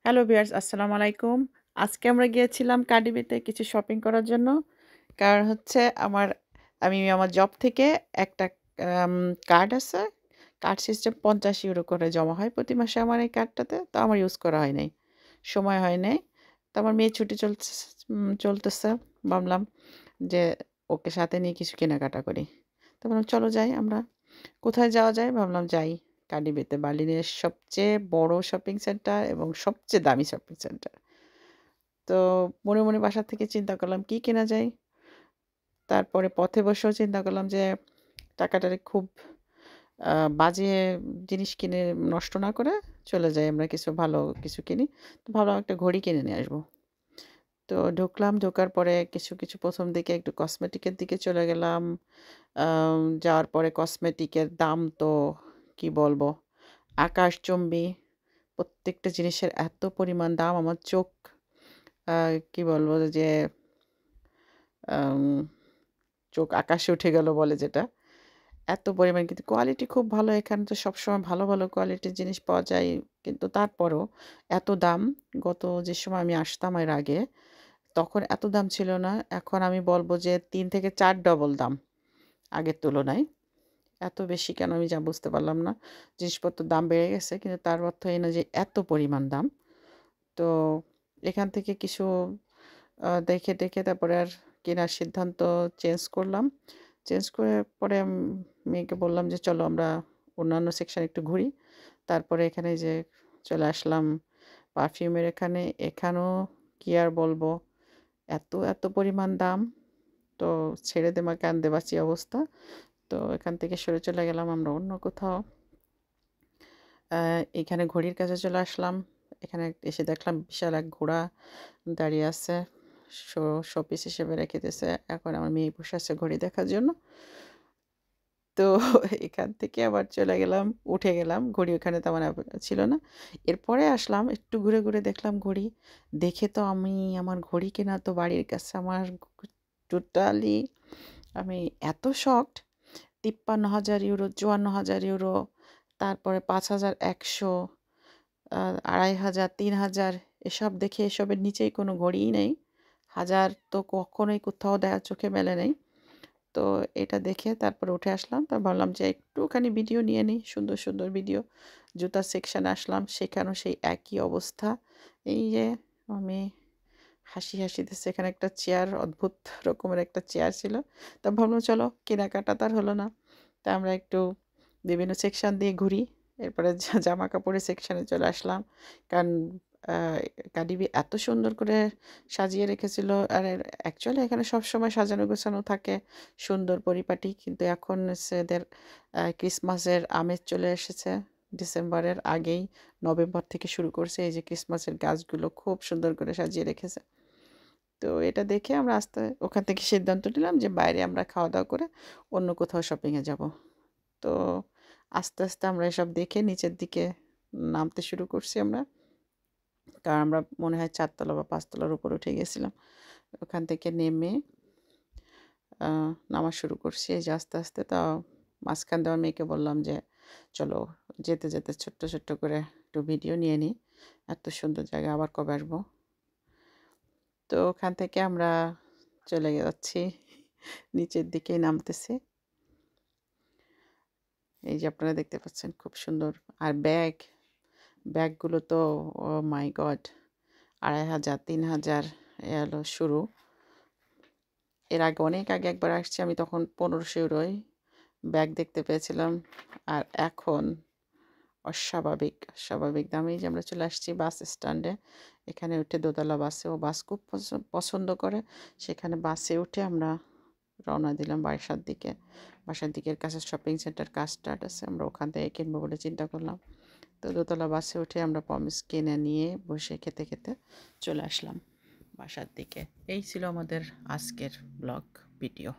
Hello viewers, আসসালামু আলাইকুম। আজকে আমরা গিয়েছিলাম কার্ডিবিতে কিছু শপিং করার জন্য। কারণ হচ্ছে আমি আমার জব থেকে একটা আম কার্ড আছে। কার্ড সিস্টেম €৫০ করে জমা হয় প্রতি মাসে আমার এই কার্ডটাতে। তো আমার ইউজ করা হয় নাই। সময় হয় নাই। তো আমার মেয়ের ছুটি চলতেছে। ভাবলাম যে ওকে সাথে নিয়ে কিছু কেনাকাটা করি। তো ভাবলাম চলো যাই আমরা। কোথায় যাওয়া যায়? ভাবলাম যাই কার্ডিবিতে, বার্লিনের সবচেয়ে বড় শপিং সেন্টার এবং সবচেয়ে দামি শপিং সেন্টার। তো মনে বাসা থেকে চিন্তা করলাম কি কেনা যায়? তারপরে পথে বসেও চিন্তা করলাম যে টাকাটারে খুব আ বাজে জিনিস কিনে নষ্ট না করে চলে যাই আমরা কিছু ভালো কিছু কিনি। তো ভাবলাম একটা ঘড়ি কিনে নিয়ে আসবো। তো ঢুকলাম, ঢোকার পরে কিছু ১ম দিকে একটু কসমেটিকের দিকে চলে গেলাম। যাওয়ার পরে কসমেটিকের দাম তো কি বলবো? আকাশচুম্বী। প্রত্যেকটা জিনিসের এত পরিমাণ দাম আমার চোখ আ কি বলবো যে আম চোখ আকাশে উঠে গেল বলে যেটা। এত পরিমাণ কিন্তু কোয়ালিটি খুব ভালো। এখানে তো সবসময় ভালো কোয়ালিটির জিনিস পাওয়া যায়। কিন্তু তারপরও এত দাম। গত যে সময় আমি আসতাম এর আগে, তখন এত দাম ছিল না। এখন আমি বলব যে ৩ থেকে ৪ ডবল দাম আগের তুলনায়। এত বেশি কেন আমি যা বুঝতে পারলাম না। জিনিসপত্রের দাম বেড়ে গেছে কিন্তু তার অর্থ এই না যে এত পরিমাণ দাম। তো এখান থেকে কিছু দেখে তারপরে আর কেনার সিদ্ধান্ত চেঞ্জ করলাম। চেঞ্জ করে পরে মেয়েকে বললাম যে, "চলো আমরা অন্যান্য সেকশনে একটু ঘুরি।" তারপরে এখানে যে চলে আসলাম পারফিউমের এখানে। এখানেও কি আর বলবো, এত পরিমাণ দাম। তো ছেড়ে দে মা কান্দে বাঁচি অবস্থা। তো এখান থেকে সরে চলে গেলাম আমরা অন্য কোথাও। আ এখানে ঘড়ির কাছে চলে আসলাম। এখানে এসে দেখলাম বিশাল এক ঘোড়া দাঁড়িয়ে আছে। শো শোপিস হিসেবে রেখে দিছে। এখন আমার মেয়ে বসে আছে ঘড়ি দেখার জন্য। তো এখান থেকে আবার চলে গেলাম, উঠে গেলাম। ঘড়ি ওখানে তেমন ছিল না। এরপরে আসলাম একটু ঘুরে দেখলাম ঘড়ি। দেখে তো আমার ঘড়ি কেনা তো বাড়ির কাছে আমার টোটালি আমি এত শকড। €৫৩,০০০, €৫৪,০০০, তারপরে ৫,১০০, ২,৫০০, ৩,০০০ এসব দেখে এসবের নিচেই কোনো ঘড়িই নেই। ১,০০০ তো কখনোই কোথাও চোখে মেলে নাই। তো এটা দেখে তারপরে উঠে আসলাম। তারপর ভাবলাম যে একটুখানি ভিডিও নিয়ে নিই, সুন্দর ভিডিও। জুতার সেকশানে আসলাম, সেখানেও সেই একই অবস্থা। এই যে আমি হাসি দিচ্ছে, এখানে একটা চেয়ার, অদ্ভুত রকমের একটা চেয়ার ছিল। তা ভাবলাম চলো কেনাকাটা তো আর হলো না। তা আমরা একটু বিভিন্ন সেকশন দিয়ে ঘুরি। এরপরে জামা কাপড়ের সেকশনে চলে আসলাম। কারণ আ কার্ডিবি এত সুন্দর করে সাজিয়ে রেখেছিল। আর অ্যাকচুয়ালি এখানে সবসময় সাজানো গোছানো থাকে, সুন্দর পরিপাটি। কিন্তু এখন হচ্ছে এদের ক্রিসমাসের আমেজ চলে এসেছে। ডিসেম্বরের আগেই নভেম্বর থেকে শুরু করছে। এই যে ক্রিসমাসের গাছগুলো খুব সুন্দর করে সাজিয়ে রেখেছে। তো এটা দেখে আমরা ওখান থেকে সিদ্ধান্ত নিলাম যে বাইরে আমরা খাওয়া-দাওয়া করে অন্য কোথাও শপিংয়ে যাব। তো আস্তে আমরা এসব দেখে নিচের দিকে নামতে শুরু করছি আমরা। কারণ আমরা মনে হয় ৪ তলা বা ৫ তলার উপরে উঠে গেছিলাম। ওখান থেকে নেমে আ নামা শুরু করছি। এই যে আস্তে তো মাঝখান দিয়ে আমার মেয়েকে বললাম যে, "চলো যেতে ছোট্ট করে একটু ভিডিও নিয়ে নিই। এত সুন্দর জায়গা আবার কবে আসবো?" তো ওখান থেকে আমরা চলে যাচ্ছি। নিচের দিকেই নামতেছি। এই যে আপনারা দেখতে পাচ্ছেন খুব সুন্দর। আর ব্যাগগুলো তো ওহ মাই গড! ২,৫০০, ৩,০০০ এ হলো শুরু। এর আগে অনেক আগে একবার আসছি আমি, তখন €১৫০০ য় ব্যাগ দেখতে পেয়েছিলাম। আর এখন অস্বাভাবিক দামে। এই যে আমরা চলে আসছি বাস স্ট্যান্ডে। এখানে উঠে দোতলা বাসে, ও বাস খুব পছন্দ করে। সেখানে বাসে উঠে আমরা রওনা দিলাম বাসার দিকে। বাসার দিকের কাছে শপিং সেন্টার কাজ স্টার্ট আছে। আমরা ওখান থেকে কিনবো বলে চিন্তা করলাম। তো দোতলা বাসে উঠে আমরা পমিস কিনে নিয়ে বসে খেতে চলে আসলাম বাসার দিকে। এই ছিল আমাদের আজকের ব্লগ ভিডিও।